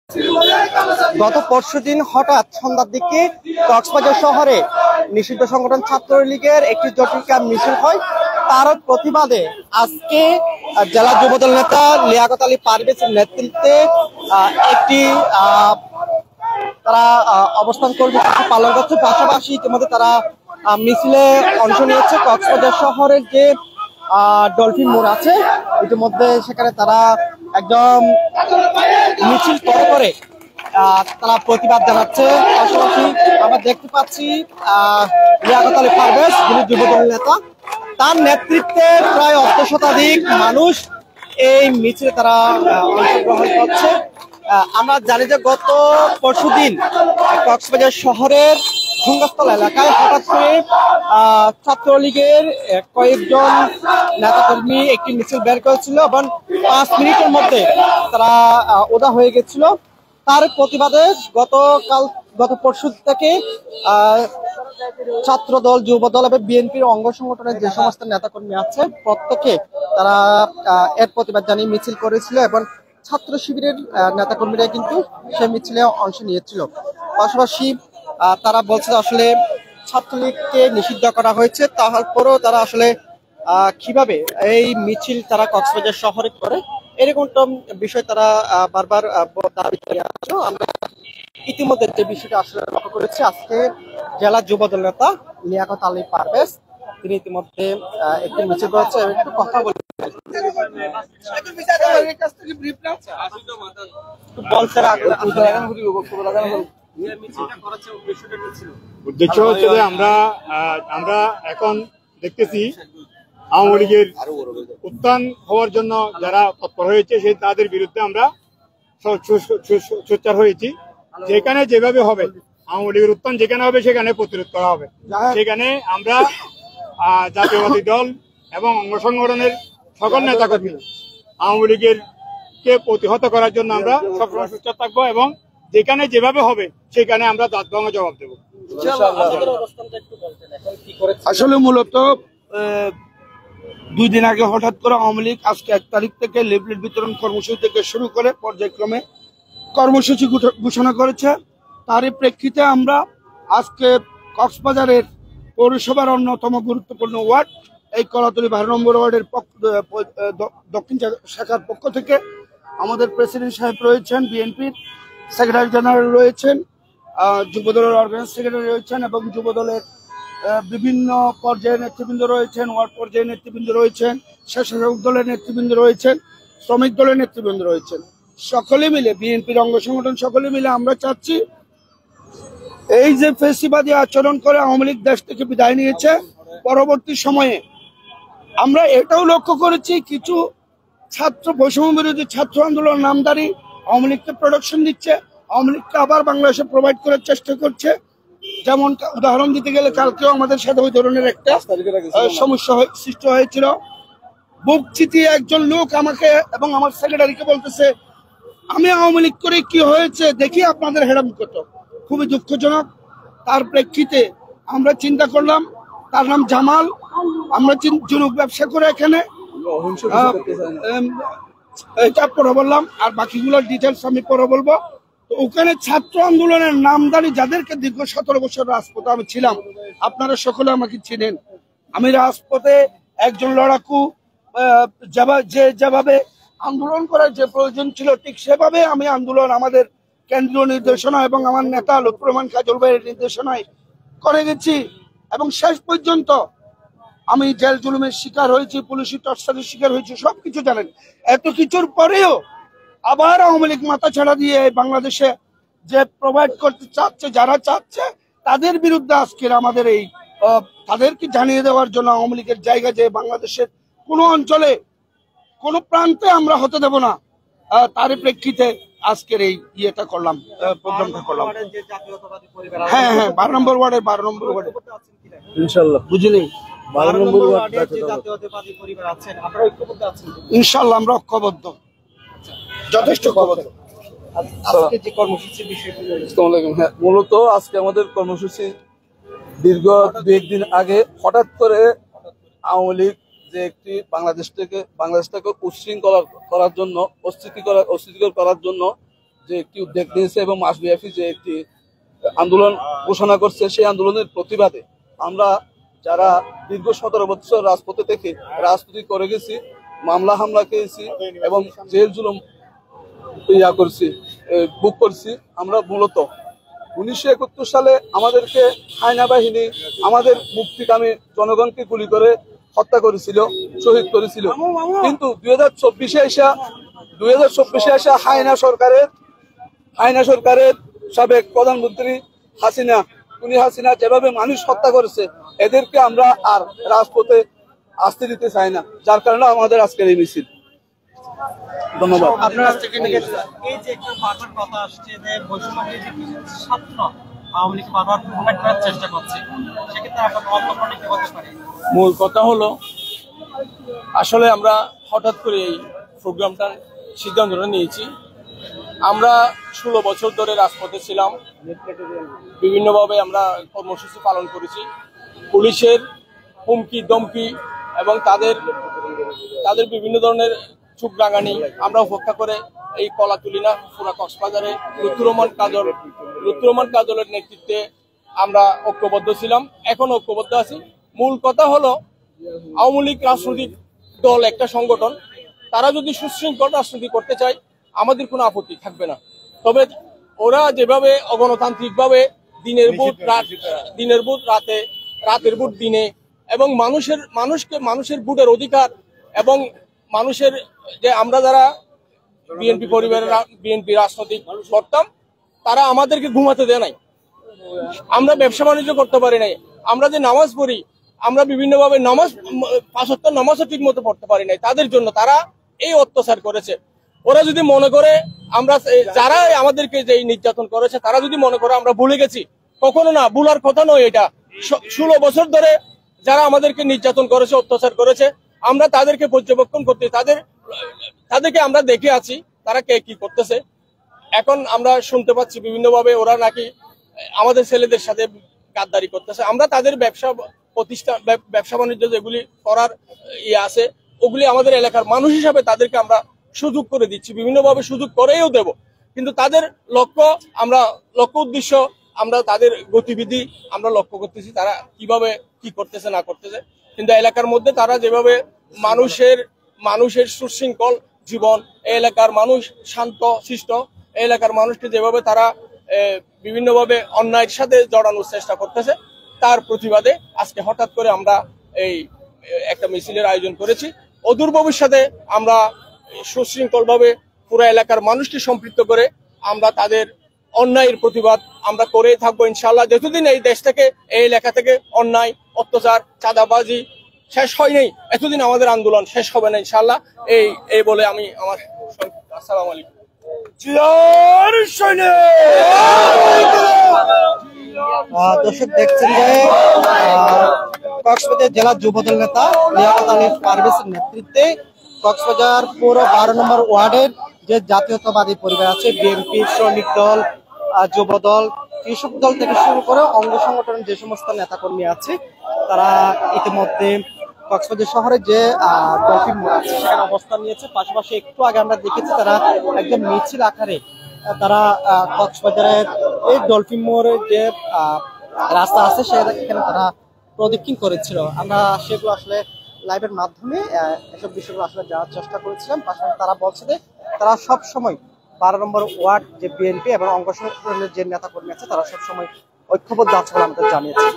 গত পরশুদিন হঠাৎ সন্ধ্যার দিকে কক্সবাজার শহরে নিষিদ্ধ সংগঠন ছাত্রলীগের একটি জটিকা মিছিল হয়। তার প্রতিবাদে আজকে জেলা যুবদল নেতা লিয়াকত আলী পারভেজের নেতৃত্বে একটি তারা অবস্থান কর্মসূচি পালন করছে। পাশাপাশি ইতিমধ্যে তারা মিছিলে অংশ নিয়েছে। কক্সবাজার শহরের যে ডলফিন মোড় আছে ইতিমধ্যে সেখানে তারা একদম মিছিল করে তারা প্রতিবাদ জানাচ্ছে। পাশাপাশি আমরা দেখতে পাচ্ছি লিয়াকত আলী পারভেজ যিনি যুবদল নেতা, তার নেতৃত্বে প্রায় ১০ শতাধিক মানুষ এই মিছিলে তারা অংশগ্রহণ করছে। আমরা জানি যে গত পরশুদিন কক্সবাজার শহরের ভুঙ্গাস্তলা এলাকায় হঠাৎ করে ছাত্রলীগের কয়েকজন নেতাকর্মী একটি মিছিল বের করেছিল এবং 5 মিনিটের মধ্যে তারা ওদা হয়ে গেছিল। তার প্রতিবাদে গত পরশু থেকে ছাত্র দল, যুব দল এবং বিএনপির অঙ্গ সংগঠনের যে সমস্ত নেতাকর্মী আছে প্রত্যেকে তারা এর প্রতিবাদ জানিয়ে মিছিল করেছিল এবং ছাত্র শিবিরের নেতাকর্মীরা কিন্তু সেই মিছিলে অংশ নিয়েছিল। পাশাপাশি তারা বলছে আসলে ছাত্রলীগকে নিষিদ্ধ করা হয়েছে, তারপরেও তারা আসলে কিভাবে এই মিছিল তারা কক্সবাজার শহরে করে এরকমটা বিষয় তারা বারবার দাবি করে আসলো। আমরা ইতিমধ্যে যে বিষয়টা আসলে লক্ষ্য করেছি, আজকে জেলা যুবদল নেতা লিয়াকত আলী পারভেজ তিনি ইতিমধ্যে একটি মিছিল করেছে। একটু কথা বলতে উদ্দেশ্য হচ্ছে যে আমরা এখন দেখতেছি আওয়ামী লীগের উত্থান হওয়ার জন্য যারা তৎপর হয়েছে সেই তাদের বিরুদ্ধে আমরা সোচ্চার হয়েছি। যেখানে যেভাবে হবে আওয়ামী লীগের উত্থান যেখানে হবে সেখানে প্রতিরোধ করা হবে। সেখানে আমরা জাতীয়বাদী দল এবং অঙ্গ সংগঠনের সকল নেতাকর্মী আওয়ামী লীগের কে প্রতিহত করার জন্য আমরা সবসময় সোচ্চার থাকবো এবং যেখানে যেভাবে হবে সেখানে আমরা দাঁত ভাঙা জবাব দেবো। আসলে মূলত 2 দিন আগে হঠাৎ করে আওয়ামী লীগ আজকে 1 তারিখ থেকে লিফলেট বিতরণ কর্মসূচি থেকে শুরু করে পর্যায়ক্রমে কর্মসূচি ঘোষণা করেছে। তারই প্রেক্ষিতে আমরা আজকে কক্সবাজারের পৌরসভার অন্যতম গুরুত্বপূর্ণ ওয়ার্ড এই কলাতলী 12 নম্বর ওয়ার্ডের দক্ষিণ শাখার পক্ষ থেকে আমাদের প্রেসিডেন্ট সাহেব রয়েছেন, বিএনপির সেক্রেটারি জেনারেল রয়েছেন, যুবদলের অর্গানাইজ সেক্রেটারি রয়েছেন এবং যুবদলের বিভিন্ন পর্যায়ের নেতৃবৃন্দ রয়েছেন, ওয়ার্ড পর্যায়ের নেতৃবৃন্দ রয়েছেন, স্বেচ্ছাসেবক দলের নেতৃবৃন্দ রয়েছেন, শ্রমিক দলের নেতৃবৃন্দ রয়েছেন। সকলে মিলে বিএনপির অঙ্গ সংগঠন সকলে মিলে আমরা চাচ্ছি এই যে ফেসিবাদী আচরণ করে আওয়ামী লীগ দেশ থেকে বিদায় নিয়েছে, পরবর্তী সময়ে আমরা এটাও লক্ষ্য করেছি কিছু ছাত্র বৈষম্য বিরোধী ছাত্র আন্দোলন নামদারি আওয়ামী লীগকে প্রোডাকশন দিচ্ছে, আওয়ামী লীগকে আবার বাংলাদেশে প্রোভাইড করার চেষ্টা করছে। যেমন উদাহরণ দিতে গেলে কালকেও আমাদের সাথে ওই ধরনের একটা সমস্যা সৃষ্টি হয়েছিল। বুক চিতিয়ে একজন লোক আমাকে এবং আমার সেক্রেটারিকে বলতেছে, আমি আওয়ামী লীগ করে কি হয়েছে দেখি আপনাদের হেরাম কত। খুবই দুঃখজনক। তার প্রেক্ষিতে আমরা চিন্তা করলাম, তার নাম জামাল, আমরা জুনুক ব্যবসা করে এখানে এটা পরে বললাম, আর বাকিগুলোর ডিটেলস আমি পরে বলবো। তো ওখানে ছাত্র আন্দোলনের নামদারি যাদেরকে দীর্ঘ 17 বছর রাজপথে আমি ছিলাম, আপনারা সকলে আমাকে চিনেন। আমি রাজপথে একজন লড়াকু, যেভাবে আন্দোলন করার যে প্রয়োজন ছিল ঠিক সেভাবে আমি আন্দোলন আমাদের কেন্দ্রীয় নির্দেশনা এবং আমার নেতা লুৎফর রহমান কাজল ভাইয়ের নির্দেশনায় করে গেছি এবং শেষ পর্যন্ত আমি জেল জুলুমের শিকার হয়েছি, পুলিশি টর্চারের শিকার হয়েছি, সবকিছু জানেন। এত কিছুর পরেও আবার আওয়ামী লীগ মাথা ছাড়া দিয়ে বাংলাদেশে যে প্রোভাইড করতে চাচ্ছে, যারা চাচ্ছে তাদের বিরুদ্ধে আজকের আমাদের এই তাদেরকে জানিয়ে দেওয়ার জন্য আওয়ামী লীগের জায়গা যে বাংলাদেশের কোনো অঞ্চলে কোনো প্রান্তে আমরা হতে দেব না, তারই প্রেক্ষিতে আজকের এই ইয়েটা করলাম, প্রোগ্রামটা করলাম। হ্যাঁ, 12 নম্বর ওয়ার্ডের 12 নম্বর ওয়ার্ডে ইনশাল্লাহ বুঝলি ইনশাল্লাহ আমরা ঐক্যবদ্ধ, যথেষ্ট ঐক্যবদ্ধ। মূলত আজকে আমাদের কর্মসূচি দীর্ঘ 2 দিন আগে হঠাৎ করে আওয়ামী লীগ যে একটি বাংলাদেশটাকে উচ্ছৃঙ্খল করার জন্য অস্থিতিকর করার জন্য যে একটি উদ্যোগ নিয়েছে এবং মাসব্যাপী যে একটি আন্দোলন ঘোষণা করছে, সেই আন্দোলনের প্রতিবাদে আমরা যারা দীর্ঘ 17 বছর রাজপথে থেকে রাজনীতি করে গেছি, মামলা হামলা খেয়েছি এবং জেল জুলুম বুক করছি, আমরা মূলত 1971 সালে আমাদেরকে হায়না বাহিনী আমাদের মুক্তিকামী জনগণকে গুলি করে হত্যা করেছিল, শহীদ করেছিল। কিন্তু 2024 আসা হায়না সরকারের সাবেক প্রধানমন্ত্রী হাসিনা যেভাবে মানুষ হত্যা করেছে, এদেরকে আমরা আর রাজপথে আসতে দিতে চাই না, যার কারণে আমাদের আজকের এই মিছিল। ধন্যবাদ। আপনারা এই যে একটা বারবার কথা আসছে যে বৈষম্যের যে ছাত্র আওয়ামী লীগ বারবার প্রোভাইড করার চেষ্টা করছে, সেক্ষেত্রে আপনার মন্তব্যটা কি হতে পারে? মূল কথা হলো, আসলে আমরা হঠাৎ করে এই প্রোগ্রামটার সিদ্ধান্তটা নিয়েছি। আমরা 16 বছর ধরে রাজপথে ছিলাম, বিভিন্নভাবে আমরা কর্মসূচি পালন করেছি। পুলিশের হুমকি দমকি এবং তাদের বিভিন্ন ধরনের চুপ রাঙানি আমরা উপেক্ষা করে এই কলাতুলিনা পুরা কক্সবাজারে লুৎফুর কাজলের নেতৃত্বে আমরা ঐক্যবদ্ধ ছিলাম, এখন ঐক্যবদ্ধ আছি। মূল কথা হলো, আওয়ামী লীগ রাজনৈতিক দল একটা সংগঠন, তারা যদি সুশৃঙ্খল রাজনীতি করতে চায় আমাদের কোনো আপত্তি থাকবে না। তবে ওরা যেভাবে অগণতান্ত্রিকভাবে দিনের ভোট রাতে, রাতের ভোট দিনে, এবং মানুষের ভোটের অধিকার এবং মানুষের যে আমরা যারা বিএনপি রাজনৈতিক করতাম, তারা আমাদেরকে ঘুমাতে দেয় নাই, আমরা ব্যবসা বাণিজ্য করতে পারি নাই, আমরা যে নামাজ পড়ি, আমরা বিভিন্নভাবে 5 ওয়াক্ত নামাজও ঠিক মতো পড়তে পারি নাই। তাদের জন্য তারা এই অত্যাচার করেছে। ওরা যদি মনে করে আমরা, যারা আমাদেরকে যে নির্যাতন করেছে, তারা যদি মনে করে আমরা ভুলে গেছি, কখনো না, ভুলার কথা নয় এটা। 16 বছর ধরে যারা আমাদেরকে নির্যাতন করেছে, অত্যাচার করেছে, আমরা তাদেরকে পর্যবেক্ষণ করতে, তাদেরকে আমরা দেখে আছি তারা কে কি করতেছে। এখন আমরা শুনতে পাচ্ছি বিভিন্নভাবে ওরা নাকি আমাদের ছেলেদের সাথে গাদ্দারি করতেছে। আমরা তাদের ব্যবসা বাণিজ্য যেগুলি করার আছে, ওগুলি আমাদের এলাকার মানুষ হিসাবে তাদেরকে আমরা সুযোগ করে দিচ্ছি, বিভিন্নভাবে সুযোগ করেও দেব। কিন্তু তাদের লক্ষ্য উদ্দেশ্য, আমরা তাদের গতিবিধি আমরা লক্ষ্য করতেছি, তারা কিভাবে কি করতেছে না করতেছে। কিন্তু এলাকার মধ্যে তারা যেভাবে মানুষের সুশৃঙ্খল জীবন, এই এলাকার মানুষ শান্ত শিষ্ট, এই এলাকার মানুষকে যেভাবে তারা বিভিন্নভাবে অন্যায়ের সাথে জড়ানোর চেষ্টা করতেছে, তার প্রতিবাদে আজকে হঠাৎ করে আমরা এই একটা মিছিলের আয়োজন করেছি। অদূর ভবিষ্যতে আমরা সুশৃঙ্খলভাবে পুরো এলাকার মানুষকে সম্পৃক্ত করে আমরা তাদের অন্যায়ের প্রতিবাদ আমরা করেই থাকবো ইনশাআল্লাহ। যতদিন এই দেশ থেকে, এই এলাকা থেকে অন্যায়, অত্যাচার, চাঁদাবাজি শেষ হয় নাই, এতদিন আমাদের আন্দোলন শেষ হবে না ইনশাআল্লাহ। এই বলে আমি আমার আসসালামু আলাইকুম। দর্শক দেখছেন যে কক্সবাজার জেলা যুবদল নেতা লিয়াকত আলী পারভেজের নেতৃত্বে কক্সবাজার পৌর 12 নম্বর ওয়ার্ডের যে জাতীয়তাবাদী পরিবার আছে, বিএনপি, শ্রমিক দল, যুবদল, কৃষক দল থেকে শুরু করে অঙ্গ সংগঠনের যে সমস্ত নেতাকর্মী আছে, তারা ইতিমধ্যে কক্সবাজার শহরে যে ডলফিন মোড় আছে সেখানে অবস্থান নিয়েছে। পাশাপাশি একটু আগে আমরা দেখেছি তারা একদম মিছিল আকারে তারা কক্সবাজারের এই ডলফিন মোড়ের যে রাস্তা আছে সেখানে তারা প্রদক্ষিণ করেছিল। আমরা সেগুলো আসলে লাইভের মাধ্যমে এসব বিষয়গুলো আসলে জানার চেষ্টা করেছিলাম। পাশাপাশি তারা বলছে যে তারা সব সময় 12 নম্বর ওয়ার্ড যে বিএনপি এবং অঙ্গ সংগঠনের যে নেতা কর্মী আছে, তারা সবসময় ঐক্যবদ্ধ আছে বলে আমাদের জানিয়েছে।